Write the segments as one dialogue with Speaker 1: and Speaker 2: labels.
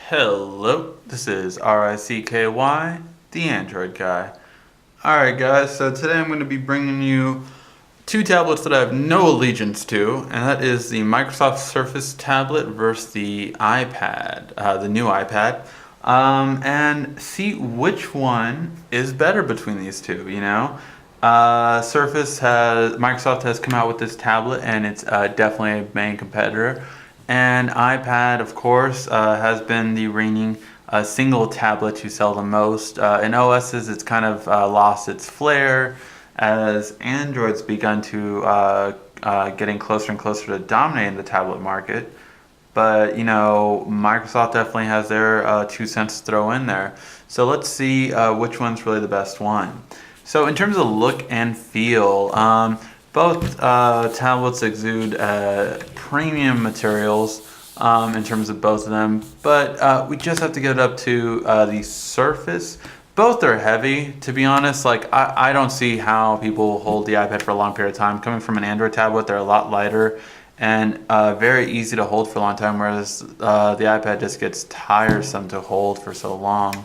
Speaker 1: Hello, this is RICKY, the Android guy. Alright guys, so today I'm going to be bringing you two tablets that I have no allegiance to, and that is the Microsoft Surface tablet versus the iPad, the new iPad, and see which one is better between these two, Microsoft has come out with this tablet, and it's definitely a main competitor. And iPad, of course, has been the reigning single tablet to sell the most. In OSs, it's kind of lost its flair as Android's begun to getting closer and closer to dominating the tablet market. But Microsoft definitely has their 2 cents to throw in there. So let's see which one's really the best one. So in terms of look and feel, both tablets exude premium materials in terms of both of them, but we just have to get it up to the Surface. Both are heavy, to be honest. Like I don't see how people hold the iPad for a long period of time. Coming from an Android tablet, they're a lot lighter and very easy to hold for a long time, whereas the iPad just gets tiresome to hold for so long.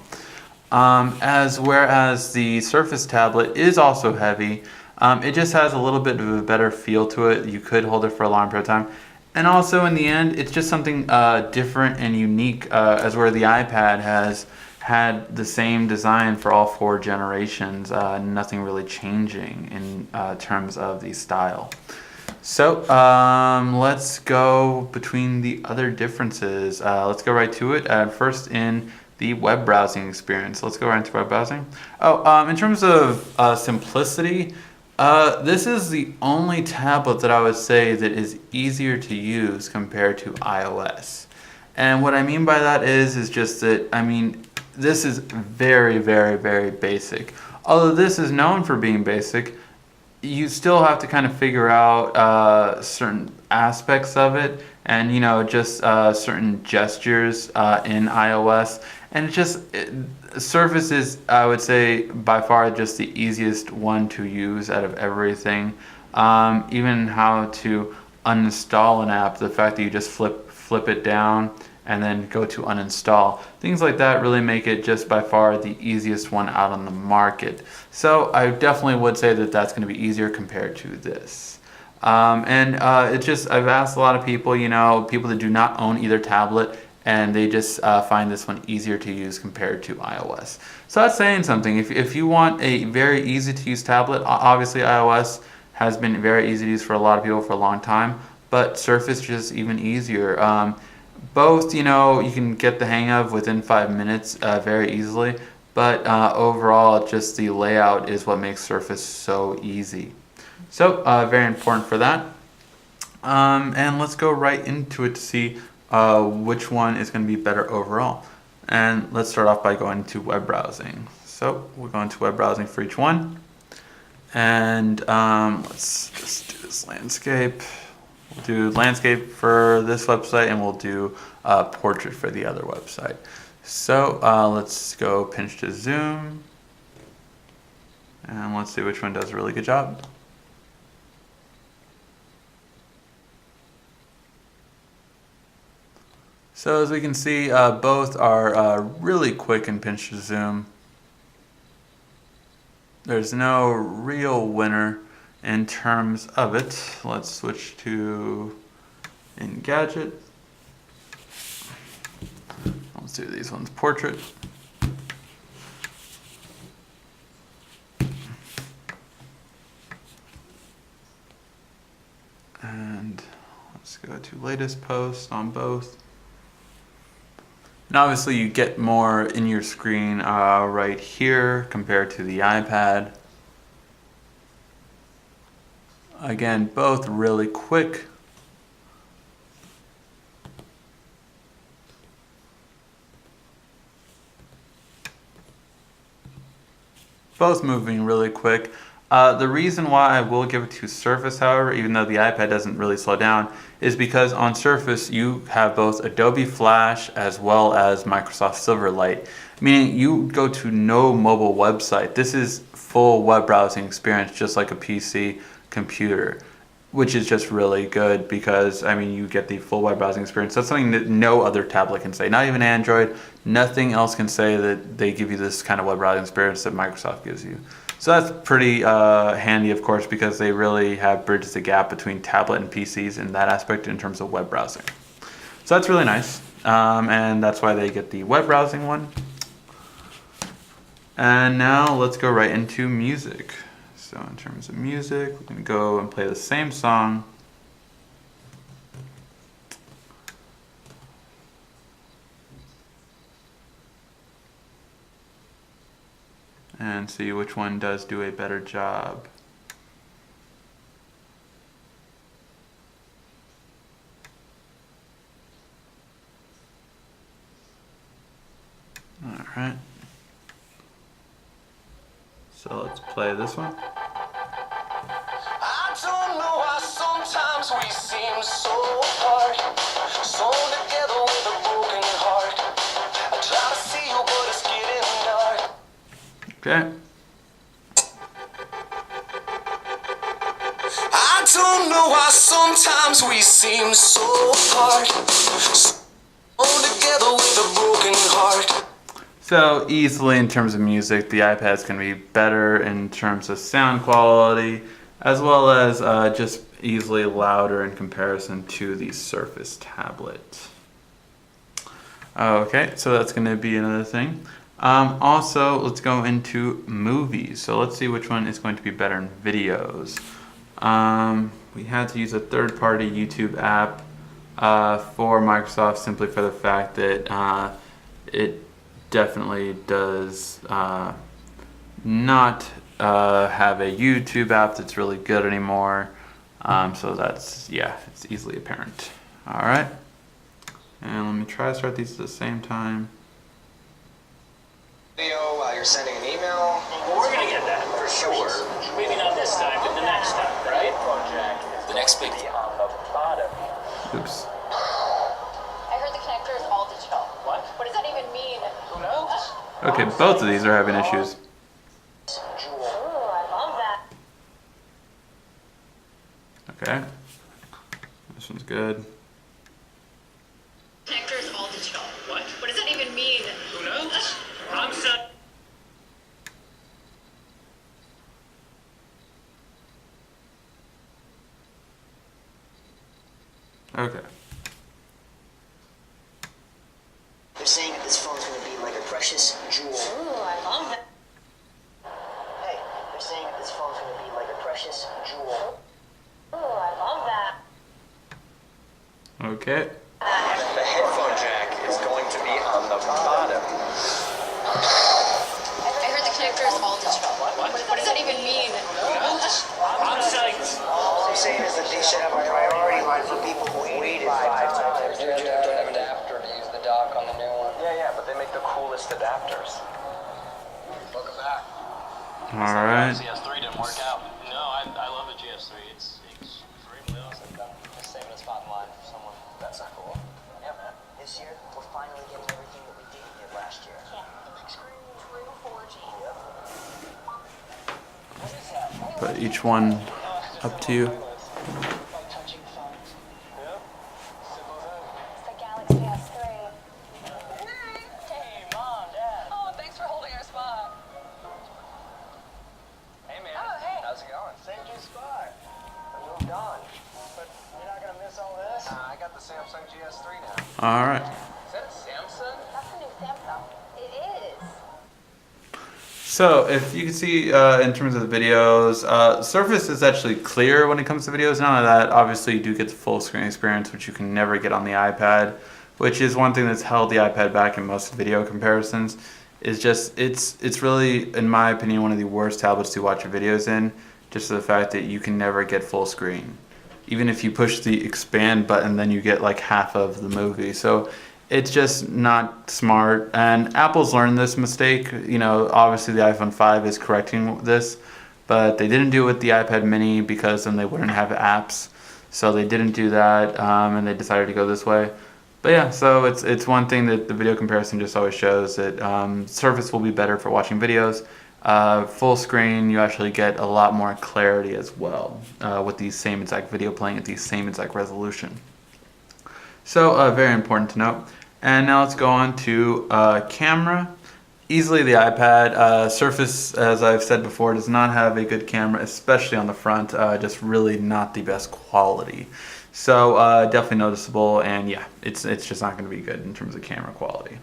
Speaker 1: Whereas the Surface tablet is also heavy. It just has a little bit of a better feel to it. You could hold it for a long period of time. And also in the end, it's just something different and unique, as where the iPad has had the same design for all 4 generations, nothing really changing in terms of the style. So let's go between the other differences. Let's go right to it. First in the web browsing experience. Let's go right into web browsing. In terms of simplicity, this is the only tablet that I would say that is easier to use compared to iOS. And what I mean by that is just that, this is very, very, very basic. Although this is known for being basic, you still have to kind of figure out certain aspects of it and, just certain gestures in iOS. And Surface is, I would say, by far just the easiest one to use out of everything. Even how to uninstall an app, the fact that you just flip it down and then go to uninstall. Things like that really make it just by far the easiest one out on the market. So I definitely would say that that's going to be easier compared to this. I've asked a lot of people, people that do not own either tablet, and they just find this one easier to use compared to iOS. So that's saying something. If you want a very easy to use tablet, obviously iOS has been very easy to use for a lot of people for a long time, but Surface is just even easier. Both, you can get the hang of within 5 minutes very easily, but overall, just the layout is what makes Surface so easy. So very important for that. And let's go right into it to see which one is going to be better overall. And let's start off by going to web browsing. So we're going to web browsing for each one. And let's just do this landscape. We'll do landscape for this website, and we'll do portrait for the other website. So let's go pinch to zoom. And let's see which one does a really good job. So as we can see, both are really quick in pinch to zoom. There's no real winner in terms of it. Let's switch to Engadget. Let's do these ones portrait. And let's go to latest post on both. And obviously you get more in your screen right here compared to the iPad. Again, both really quick. Both moving really quick. The reason why I will give it to Surface, however, even though the iPad doesn't really slow down, is because on Surface you have both Adobe Flash as well as Microsoft Silverlight, meaning you go to no mobile website. This is full web browsing experience, just like a PC computer. which is just really good because I mean you get the full web browsing experience. That's something that no other tablet can say. Not even Android. Nothing else can say that they give you this kind of web browsing experience that Microsoft gives you. So that's pretty handy, of course, because they really have bridged the gap between tablet and PCs in that aspect in terms of web browsing. So that's really nice, and that's why they get the web browsing one. And now let's go right into music. So in terms of music, we're going to go and play the same song. And see which one does do a better job. All right. So let's play this one.
Speaker 2: I don't know why sometimes we seem so apart, sewn together with a broken heart. I try to see you, but it's getting dark.
Speaker 1: Okay.
Speaker 2: I don't know why sometimes we seem so apart, sewn together with a broken heart.
Speaker 1: So easily in terms of music, the iPad's going to be better in terms of sound quality, as well as just easily louder in comparison to the Surface tablet. Okay, so that's going to be another thing. Also, let's go into movies. So let's see which one is going to be better in videos. We had to use a third-party YouTube app for Microsoft simply for the fact that it definitely does not have a YouTube app that's really good anymore. So that's, yeah, it's easily apparent. All right. And let me try to start these at the same time.
Speaker 3: Video while you're sending an email.
Speaker 4: Well, we're gonna get that for sure. Maybe not this time, but the next time, right?
Speaker 3: The next big
Speaker 4: On the bottom.
Speaker 1: Oops.
Speaker 5: I heard the connector is all digital.
Speaker 4: What?
Speaker 5: What does that even mean?
Speaker 4: Who knows?
Speaker 1: Okay, both of these are having issues.
Speaker 4: Jewel.
Speaker 5: Ooh, I love that.
Speaker 1: Okay. This one's good.
Speaker 5: Connector is all digital. What does that even mean?
Speaker 4: Who knows? I'm so.
Speaker 1: Okay.
Speaker 3: They're saying that this phone's gonna be like a precious jewel.
Speaker 5: Ooh, I love that.
Speaker 3: Hey, they're saying that this phone's gonna be like a precious jewel.
Speaker 5: Ooh, I love that.
Speaker 1: Okay.
Speaker 3: The headphone jack is going to be on the bottom.
Speaker 5: I heard the connector is all digital. What does that even mean?
Speaker 4: I'm psyched.
Speaker 3: All I'm saying is that they should have a priority line for people who waited 5 times.
Speaker 6: You have to have an adapter to use the dock on the new one.
Speaker 3: Yeah, but they make the coolest adapters.
Speaker 6: Welcome back.
Speaker 1: All right.
Speaker 4: GS3 didn't work out. No, I love the GS3. It's extremely awesome. Just saving a spot in line for someone.
Speaker 3: That's not cool. Yeah, man. This year, we're finally getting everything that we didn't get last year.
Speaker 5: Yeah, the big screen, true 4G.
Speaker 1: But each one up to you.
Speaker 4: Like touching phones. Yeah. Simple as that.
Speaker 5: It's the Galaxy S3.
Speaker 4: Hey, Mom, Dad.
Speaker 5: Oh, thanks for holding our spot.
Speaker 4: Hey, man.
Speaker 5: Oh, hey.
Speaker 4: How's it going? Saved you a spot. I moved on. But you're not gonna miss all this?
Speaker 3: I got the Samsung GS3 now.
Speaker 1: All right.
Speaker 4: Is that a Samsung?
Speaker 5: That's the new Samsung. It is.
Speaker 1: So if you can see in terms of the videos, Surface is actually clear when it comes to videos. None of that, obviously you do get the full screen experience, which you can never get on the iPad, which is one thing that's held the iPad back in most video comparisons. Is just it's really, in my opinion, one of the worst tablets to watch your videos in, just for the fact that you can never get full screen. Even if you push the expand button, then you get like half of the movie. So it's just not smart, and Apple's learned this mistake. You know, obviously the iPhone 5 is correcting this, but they didn't do it with the iPad mini because then they wouldn't have apps. So they didn't do that, and they decided to go this way. But yeah, so it's one thing that the video comparison just always shows that Surface will be better for watching videos, Full screen, you actually get a lot more clarity as well with the same exact video playing at the same exact resolution. So very important to note. And now let's go on to camera. Easily the iPad. Surface, as I've said before, does not have a good camera, especially on the front. Just really not the best quality. So definitely noticeable, and yeah, it's just not going to be good in terms of camera quality.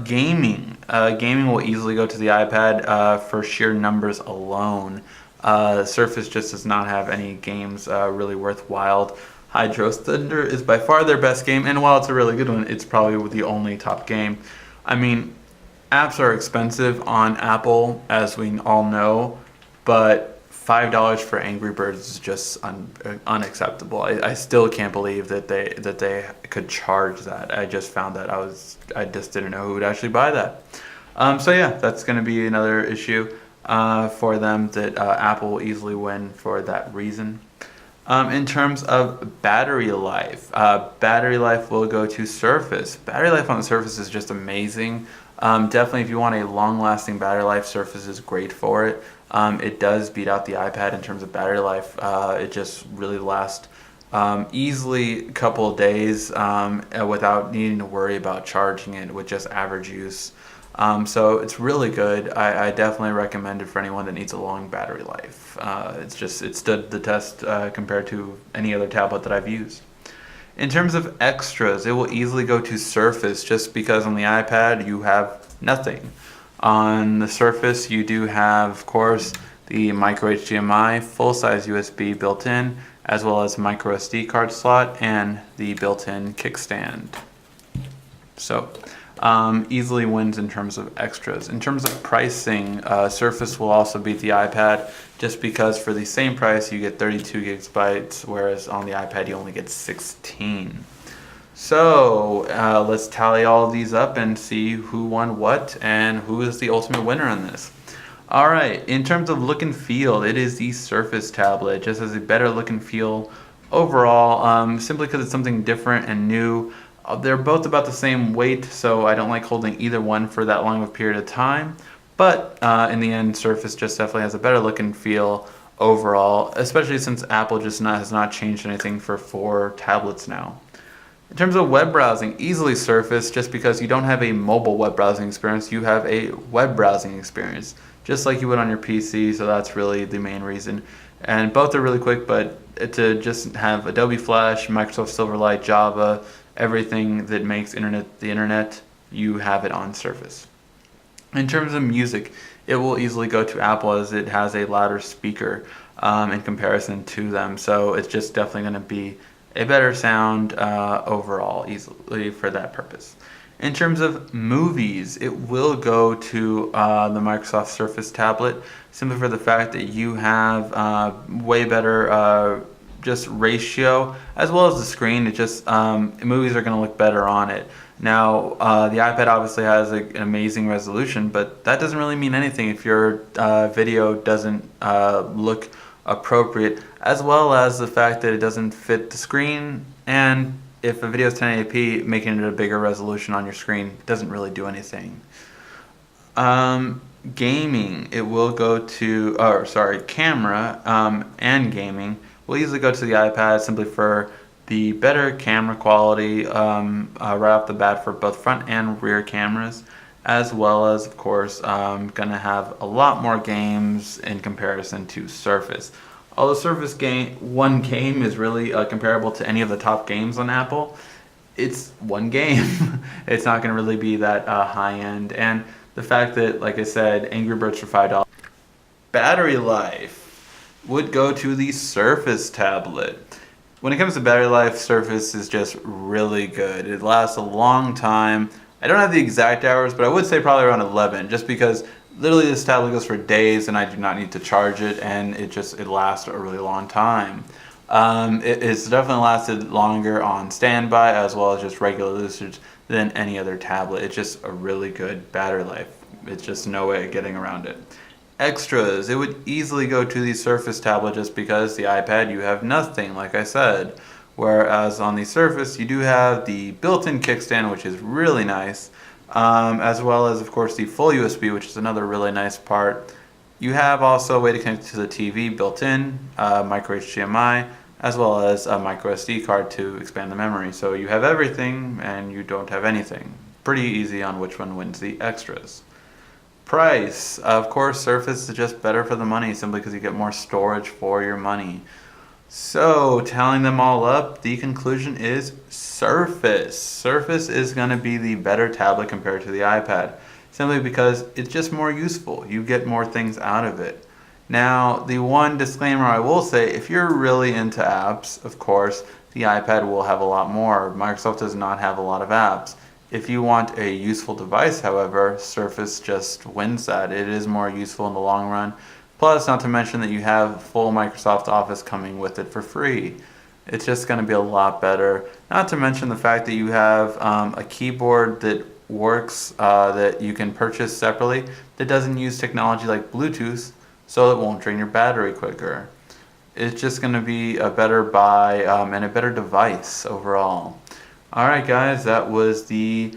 Speaker 1: Gaming. Gaming will easily go to the iPad for sheer numbers alone. Surface just does not have any games really worthwhile. Hydro's Thunder is by far their best game, and while it's a really good one, it's probably the only top game. I mean, apps are expensive on Apple, as we all know, but $5 for Angry Birds is just unacceptable. I still can't believe that they could charge that. I just found that I just didn't know who would actually buy that. So yeah, that's going to be another issue for them that Apple will easily win for that reason. In terms of battery life will go to Surface. Battery life on the Surface is just amazing. Definitely, if you want a long-lasting battery life, Surface is great for it. It does beat out the iPad in terms of battery life. It just really lasts easily a couple of days without needing to worry about charging it with just average use. So it's really good. I definitely recommend it for anyone that needs a long battery life. It stood the test compared to any other tablet that I've used. In terms of extras, it will easily go to Surface just because on the iPad you have nothing. On the Surface you do have, of course, the micro HDMI, full-size USB built in, as well as micro SD card slot and the built-in kickstand. So easily wins in terms of extras. In terms of pricing, Surface will also beat the iPad just because for the same price you get 32 gigabytes, whereas on the iPad you only get 16. So let's tally all of these up and see who won what and who is the ultimate winner on this. Alright, in terms of look and feel, it is the Surface tablet. It just has a better look and feel overall, simply because it's something different and new. They're both about the same weight, so I don't like holding either one for that long of a period of time. But in the end, Surface just definitely has a better look and feel overall, especially since Apple just has not changed anything for 4 tablets now. In terms of web browsing, easily Surface, just because you don't have a mobile web browsing experience, you have a web browsing experience, just like you would on your PC, so that's really the main reason. And both are really quick, but to just have Adobe Flash, Microsoft Silverlight, Java, everything that makes the internet, you have it on Surface. In terms of music, it will easily go to Apple as it has a louder speaker in comparison to them. So it's just definitely going to be a better sound overall easily for that purpose. In terms of movies, it will go to the Microsoft Surface tablet simply for the fact that you have way better just ratio as well as the screen. It just movies are going to look better on it. Now the iPad obviously has an amazing resolution, but that doesn't really mean anything if your video doesn't look appropriate, as well as the fact that it doesn't fit the screen, and if a video is 1080p, making it a bigger resolution on your screen doesn't really do anything. Gaming, it will go to, camera and gaming will easily go to the iPad simply for the better camera quality right off the bat for both front and rear cameras, as well as, of course, going to have a lot more games in comparison to Surface. Although Surface one game is really comparable to any of the top games on Apple, it's one game. It's not going to really be that high end. And the fact that, like I said, Angry Birds for $5. Battery life would go to the Surface tablet. When it comes to battery life, Surface is just really good. It lasts a long time. I don't have the exact hours, but I would say probably around 11, just because literally this tablet goes for days and I do not need to charge it, and it lasts a really long time. It's definitely lasted longer on standby as well as just regular usage than any other tablet. It's just a really good battery life. It's just no way of getting around it. Extras, it would easily go to the Surface tablet just because the iPad you have nothing, like I said. Whereas on the Surface you do have the built-in kickstand, which is really nice. as well as, of course, the full USB, which is another really nice part. You have also a way to connect to the TV built in, micro HDMI, as well as a micro SD card to expand the memory. So you have everything and you don't have anything. Pretty easy on which one wins the extras. Price, of course, Surface is just better for the money simply because you get more storage for your money. So, tallying them all up, the conclusion is Surface. Surface is going to be the better tablet compared to the iPad, simply because it's just more useful. You get more things out of it. Now, the one disclaimer I will say, if you're really into apps, of course, the iPad will have a lot more. Microsoft does not have a lot of apps. If you want a useful device, however, Surface just wins that. It is more useful in the long run. Plus, not to mention that you have full Microsoft Office coming with it for free. It's just going to be a lot better. Not to mention the fact that you have a keyboard that works, that you can purchase separately, that doesn't use technology like Bluetooth, so it won't drain your battery quicker. It's just going to be a better buy and a better device overall. Alright guys, that was the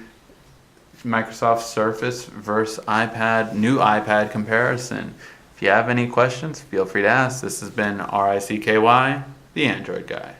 Speaker 1: Microsoft Surface versus new iPad comparison. If you have any questions, feel free to ask. This has been RICKY, the Android Guy.